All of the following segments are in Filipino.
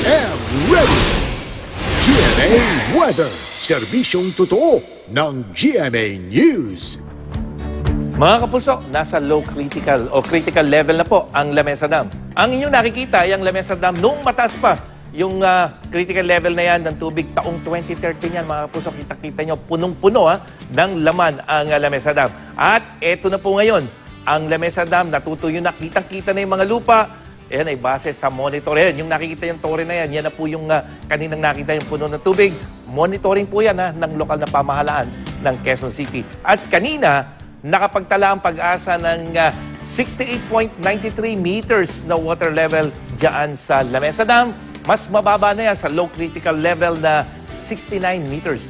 am ready! GMA Weather, serbisyong totoo ng GMA News. Mga kapuso, nasa low critical o critical level na po ang Lamesa Dam. Ang inyong nakikita ay ang Lamesa Dam noong mataas pa yung critical level na yan ng tubig taong 2013 yan. Mga kapuso, kita-kita nyo, punong-puno ng laman ang Lamesa Dam. At eto na po ngayon, ang Lamesa Dam, natutuyo na, kitang-kita na yung mga lupa. Ayan ay base sa monitor. Ayan, yung nakikita yung tore na yan, yan na po yung kaninang nakita yung puno ng tubig. Monitoring po yan ng lokal na pamahalaan ng Quezon City. At kanina, nakapagtala ang Pag-asa ng 68.93 meters na water level dyan sa Lamesa Dam. Mas mababa na yan sa low critical level na 69 meters.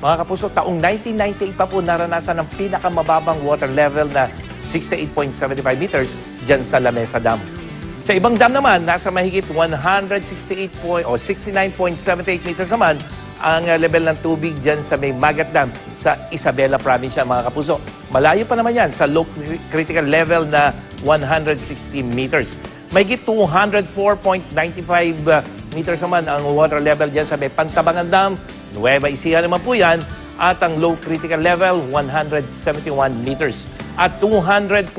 Mga kapuso, taong 1998 pa po naranasan ng pinakamababang water level na 68.75 meters dyan sa Lamesa Dam. Sa ibang dam naman, nasa mahigit 69.78 meters naman ang level ng tubig dyan sa may Magat Dam sa Isabela Province, mga kapuso. Malayo pa naman yan sa low critical level na 160 meters. Mahigit 204.95 meters naman ang water level dyan sa may Pantabangan Dam, Nueva Ecija naman po yan, at ang low critical level 171 meters. At 200.59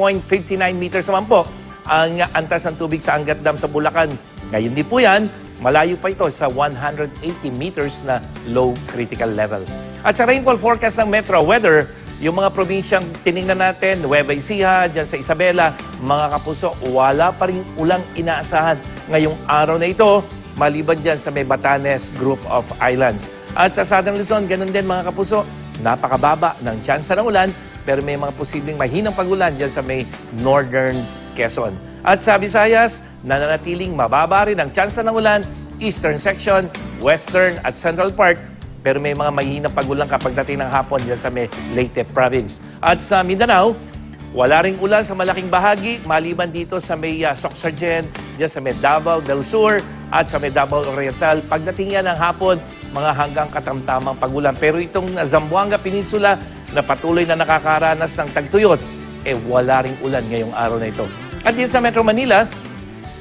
meters naman po ang antas ng tubig sa Angat Dam sa Bulacan. Ngayon din po yan, malayo pa ito sa 180 meters na low critical level. At sa rainfall forecast ng Metro Weather, yung mga probinsyang tiningnan natin, Nueva Ecija, dyan sa Isabela, mga kapuso, wala pa rin ulang inaasahan ngayong araw na ito, maliban dyan sa may Batanes Group of Islands. At sa Southern Luzon, ganun din mga kapuso, napakababa ng tsansa ng ulan, pero may mga posibleng mahinang pag-ulan dyan sa may Northern Quezon. At sa Visayas, nananatiling mababa rin ang tsansa ng ulan, Eastern Section, Western at Central Part, pero may mga mahihinang pag-ulan kapag dating ng hapon dyan sa may Leyte Province. At sa Mindanao, wala ring ulan sa malaking bahagi, maliban dito sa may Soxargen, dyan sa may Davao del Sur at sa may Davao Oriental. Pagdating yan ng hapon, mga hanggang katamtamang pag-ulan. Pero itong Zamboanga Peninsula na patuloy na nakakaranas ng tagtuyot, wala ring ulan ngayong araw na ito. At dito sa Metro Manila,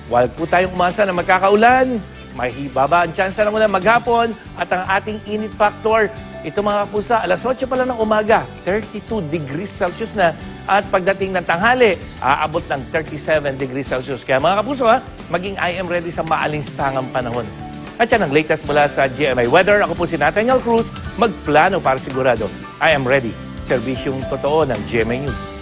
wag po tayong umasa na magkakaulan, mahibaba ang tsansa ng ulan maghapon, at ang ating init factor, ito mga kapusa, alas 8 pa lang ng umaga, 32 degrees Celsius na, at pagdating ng tanghali, aabot ng 37 degrees Celsius. Kaya mga kapuso, maging I am ready sa maalinsangang panahon. At yan ang latest mula sa GMA Weather. Ako po si Nathaniel Cruz, magplano para sigurado. I am ready. Serbisyong totoo ng GMA News.